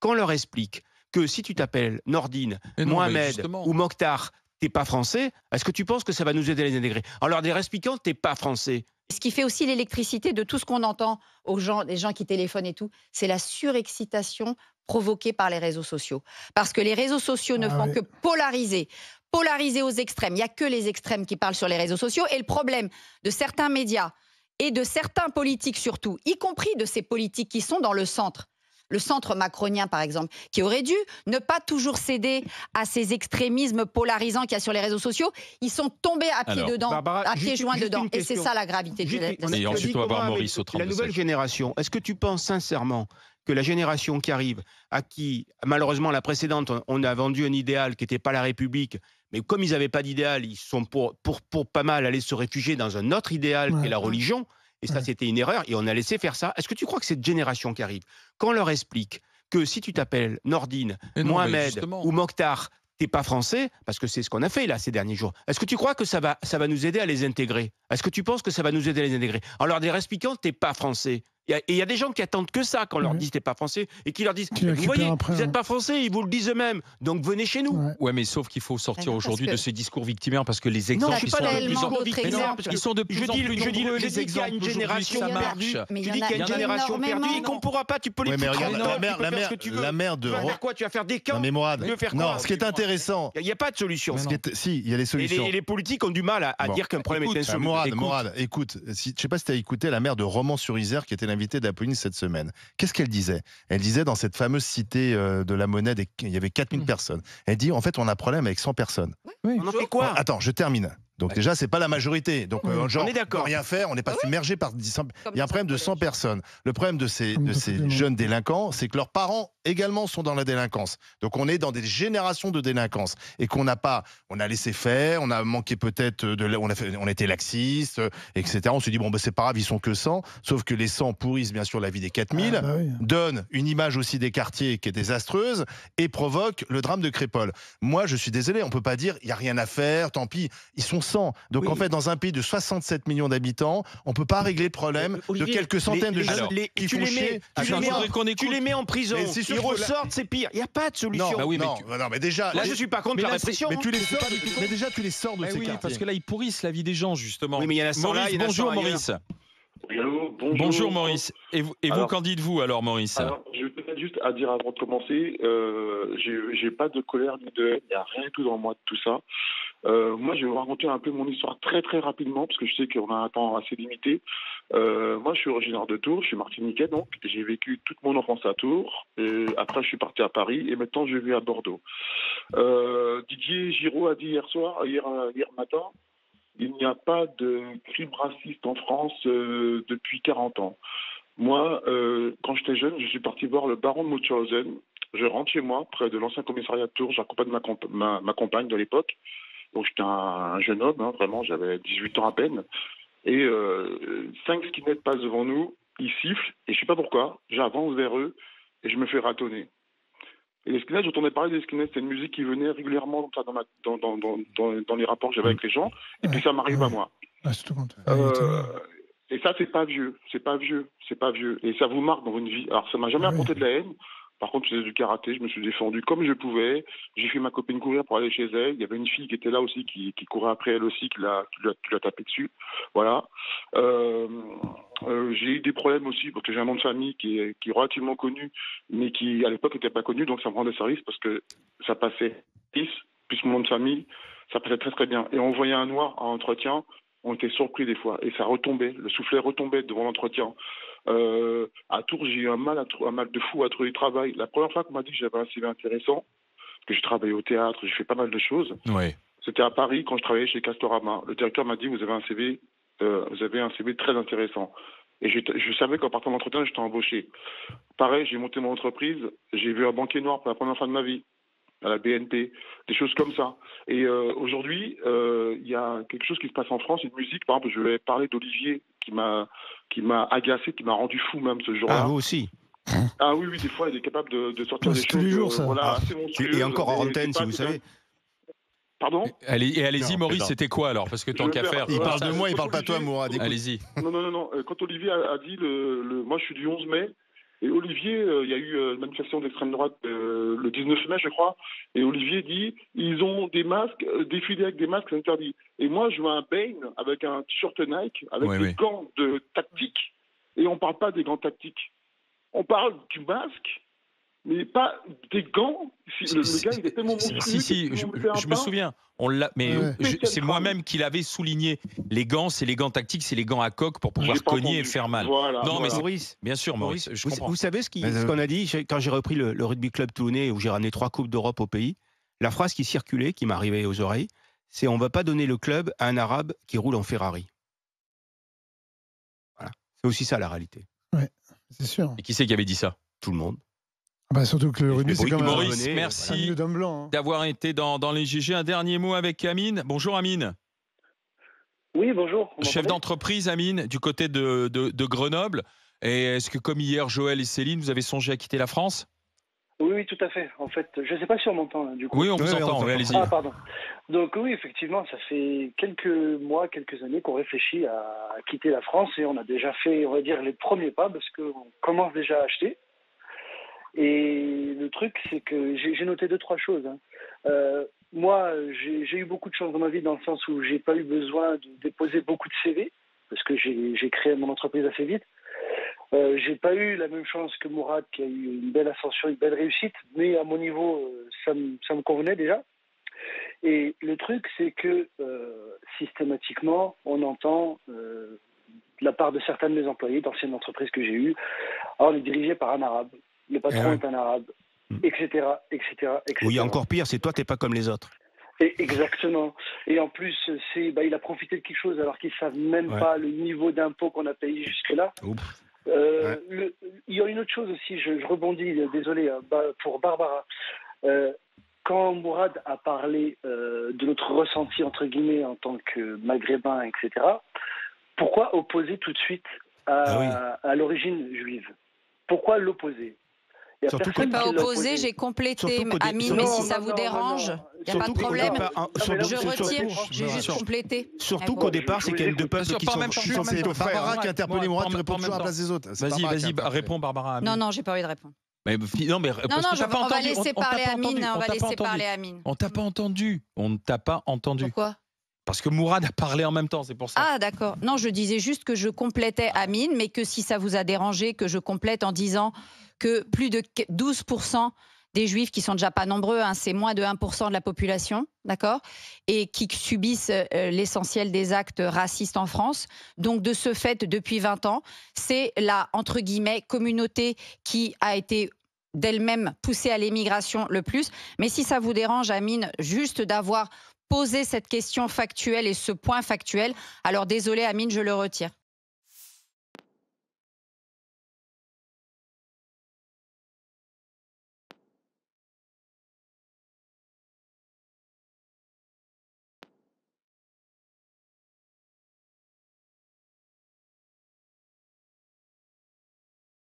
quand on leur explique que si tu t'appelles Nordine, Mohamed ou Mokhtar, t'es pas français, est-ce que tu penses que ça va nous aider à les intégrer? En leur expliquant, t'es pas français. Ce qui fait aussi l'électricité de tout ce qu'on entend aux gens, les gens qui téléphonent et tout, c'est la surexcitation provoquée par les réseaux sociaux. Parce que les réseaux sociaux ne font que polariser. Polariser aux extrêmes. Il n'y a que les extrêmes qui parlent sur les réseaux sociaux. Et le problème de certains médias et de certains politiques surtout, y compris de ces politiques qui sont dans le centre macronien par exemple, qui aurait dû ne pas toujours céder à ces extrémismes polarisants qu'il y a sur les réseaux sociaux, ils sont tombés à pieds dedans, Barbara, à pieds joints dedans. Et c'est ça la gravité. Et ensuite on va voir Maurice au 32. La nouvelle génération, est-ce que tu penses sincèrement que la génération qui arrive, à qui malheureusement la précédente, on a vendu un idéal qui n'était pas la République, mais comme ils n'avaient pas d'idéal, ils sont pour pas mal aller se réfugier dans un autre idéal qui est la religion. Et ça, c'était une erreur, et on a laissé faire ça. Est-ce que tu crois que cette génération qui arrive, quand on leur explique que si tu t'appelles Nordine, Mohamed ou Mokhtar, t'es pas français, parce que c'est ce qu'on a fait là ces derniers jours, est-ce que tu crois que ça va nous aider à les intégrer? Est-ce que tu penses que ça va nous aider à les intégrer? En leur expliquant, t'es pas français. Et il y a des gens qui attendent que ça quand on leur dit t'es pas français, et qui leur disent, vous voyez, vous n'êtes pas français, ils vous le disent eux-mêmes, donc venez chez nous. Ouais, mais sauf qu'il faut sortir aujourd'hui de ces discours victimaires, parce que les exemples ils sont de plus en plus nombreux, les exemples d'aujourd'hui, ça marche. Tu dis qu'il y a une génération perdue et qu'on pourra pas, tu peux les la mère de... Tu vas faire quoi? Tu vas faire des camps? Non mais Mourad, non, ce qui est intéressant... Il n'y a pas de solution. Si, il y a des solutions. Et les politiques ont du mal à dire qu'un problème est insoluble. Mourad, écoute, je ne sais pas si tu as écouté la maire de Romans-sur-Isère qui était l'invitée d'Apolline cette semaine. Qu'est-ce qu'elle disait? Elle disait dans cette fameuse cité de la Monnaie, il y avait 4000 personnes. Elle dit, en fait, on a un problème avec 100 personnes. On en fait quoi? Attends, je termine. Donc déjà, c'est pas la majorité. Donc genre, on est d'accord. On peut rien faire, on n'est pas submergé par 100... Il y a un problème de 100 personnes. Le problème de ces jeunes délinquants, c'est que leurs parents également sont dans la délinquance. Donc on est dans des générations de délinquance et qu'on n'a pas, on a laissé faire, on a manqué peut-être on était laxiste, etc. On se dit bon c'est pas grave, ils sont que 100. Sauf que les 100 pourrissent bien sûr la vie des 4000, donnent une image aussi des quartiers qui est désastreuse et provoquent le drame de Crépol. Moi je suis désolé, on peut pas dire il y a rien à faire, tant pis. Ils sont 100. Donc en fait, dans un pays de 67 millions d'habitants, on ne peut pas régler le problème de quelques centaines de jeunes qui font chier. Tu les mets en prison, ils ressortent, c'est pire. Il n'y a pas de solution. Non, mais déjà... Là, je ne suis pas contre la répression. Mais tu les sors, mais déjà, tu les sors de ces quartiers. Parce que là, ils pourrissent la vie des gens, justement. Oui, mais il y en a 100 là, bonjour Maurice. Bonjour Maurice. Et vous, qu'en dites-vous alors Maurice? Je tenais juste à dire avant de commencer, j'ai pas de colère ni de haine, il n'y a rien du tout dans moi de tout ça. Moi, je vais vous raconter un peu mon histoire très très rapidement parce que je sais qu'on a un temps assez limité. Moi, je suis originaire de Tours, je suis martiniquais donc. J'ai vécu toute mon enfance à Tours. Après, je suis parti à Paris et maintenant, je vis à Bordeaux. Didier Giraud a dit hier matin, il n'y a pas de crime raciste en France depuis 40 ans. Moi, quand j'étais jeune, je suis parti voir le baron de Munchausen. Je rentre chez moi, près de l'ancien commissariat de Tours. J'accompagne ma compagne de l'époque. Donc j'étais un jeune homme, hein, vraiment, j'avais 18 ans à peine. Et 5 skinheads passent devant nous, ils sifflent, et je ne sais pas pourquoi, j'avance vers eux, et je me fais ratonner. Et les skinheads, j'entendais parler des skinheads, c'est une musique qui venait régulièrement dans les rapports que j'avais avec les gens, et puis ça m'arrive à moi. Et ça, c'est pas vieux. Et ça vous marque dans une vie. Alors, ça m'a jamais apporté de la haine. Par contre, je faisais du karaté, je me suis défendu comme je pouvais. J'ai fait ma copine courir pour aller chez elle. Il y avait une fille qui était là aussi, qui courait après elle aussi, qui l'a tapé dessus. Voilà. J'ai eu des problèmes aussi, parce que j'ai un nom de famille qui est relativement connu, mais qui, à l'époque, n'était pas connu, donc ça me rendait service parce que ça passait 10, plus mon nom de famille, ça passait très très bien. Et on voyait un noir en entretien, on était surpris des fois, et ça retombait, le soufflet retombait devant l'entretien. À Tours, j'ai eu un mal de fou à trouver du travail. La première fois qu'on m'a dit que j'avais un CV intéressant, que j'ai travaillé au théâtre, j'ai fait pas mal de choses, c'était à Paris quand je travaillais chez Castorama. Le directeur m'a dit vous avez un CV très intéressant. Et je savais qu'en partant de l'entretien, j'étais embauché. Pareil, j'ai monté mon entreprise, j'ai vu un banquier noir pour la première fois de ma vie, à la BNP, des choses comme ça. Et aujourd'hui, il y a quelque chose qui se passe en France, une musique, par exemple, je vais parler d'Olivier, qui m'a agacé, qui m'a rendu fou même ce jour-là. Ah, vous aussi. Ah oui, des fois, il est capable de sortir des choses. Tous les jours, ça. Voilà, assez monstrueux. Et encore en antenne, si vous savez. Pardon ? Allez-y, Maurice, c'était quoi alors? Parce que tant qu'à faire. Il parle de moi, il parle pas de toi, Mourad. Allez-y. Non. Quand Olivier a dit, moi je suis du 11 mai, Et Olivier, il y a eu une manifestation d'extrême droite le 19 mai, je crois, et Olivier dit ils ont des masques, défiler avec des masques, c'est interdit. Et moi, je vois un Bane avec un t-shirt Nike, avec des gants de tactique, et on ne parle pas des gants tactiques. On parle du masque, mais pas des gants. Le gars, il est tellement monstrueux. Si, je me souviens. C'est moi-même qui l'avais souligné. Les gants, c'est les gants tactiques, c'est les gants à coque pour pouvoir cogner et faire mal. Mais Maurice, bien sûr, Maurice, je comprends. Vous savez ce qu'on a dit quand j'ai repris le rugby club toulonnais, où j'ai ramené 3 coupes d'Europe au pays. La phrase qui circulait, qui m'arrivait aux oreilles, c'est on ne va pas donner le club à un Arabe qui roule en Ferrari. Voilà. C'est aussi ça la réalité. Ouais, c'est sûr. Et qui c'est qui avait dit ça? Tout le monde. Surtout que le rugby, c'est comme Maurice, merci d'avoir été dans les GG. Un dernier mot avec Amine. Bonjour Amine. Oui, bonjour. Chef d'entreprise Amine, du côté de Grenoble. Et est-ce que comme hier, Joël et Céline, vous avez songé à quitter la France? Oui, tout à fait. En fait, je ne sais pas si on m'entend, du coup. Oui, on vous entend, allez-y. Ah, pardon. Donc oui, effectivement, ça fait quelques mois, quelques années qu'on réfléchit à quitter la France et on a déjà fait, on va dire, les premiers pas parce qu'on commence déjà à acheter. Et le truc, c'est que j'ai noté 2-3 choses. Moi, j'ai eu beaucoup de chance dans ma vie dans le sens où j'ai pas eu besoin de déposer beaucoup de CV parce que j'ai créé mon entreprise assez vite. J'ai pas eu la même chance que Mourad qui a eu une belle ascension, une belle réussite, mais à mon niveau, ça me convenait déjà. Et le truc, c'est que systématiquement, on entend de la part de certains de mes employés d'anciennes entreprises que j'ai eues, on est dirigé par un arabe. Le patron est un arabe, etc., etc. Oui, encore pire, c'est toi, t'es pas comme les autres. Exactement. Et en plus, il a profité de quelque chose alors qu'ils savent même pas le niveau d'impôt qu'on a payé jusque-là. Il y a une autre chose aussi, je rebondis, désolé, pour Barbara. Quand Mourad a parlé de notre ressenti, entre guillemets, en tant que maghrébin, etc., pourquoi opposer tout de suite à l'origine juive? Pourquoi l'opposer? Surtout que pas opposé, j'ai complété, Amine, mais si ça vous dérange, il n'y a pas de problème. Je retire, j'ai juste complété. Surtout qu'au départ, c'est qu'il y a deux peuples qui sont c'est Barbara qui interpelle Mourad, qui répond toujours à la place des autres. Vas-y, réponds Barbara. Non, j'ai pas envie de répondre. Non, on va laisser parler Amine. On t'a pas entendu. On ne t'a pas entendu. Pourquoi? Parce que Mourad a parlé en même temps, c'est pour ça. Ah d'accord. Non, je disais juste que je complétais Amine, mais que si ça vous a dérangé, que je complète en disant que plus de 12% des Juifs, qui sont déjà pas nombreux, c'est moins de 1% de la population, d'accord, et qui subissent l'essentiel des actes racistes en France. Donc de ce fait, depuis 20 ans, c'est la, entre guillemets, communauté qui a été d'elle-même poussée à l'émigration le plus. Mais si ça vous dérange, Amine, juste d'avoir poser cette question factuelle et ce point factuel. Alors désolé Amine, je le retire.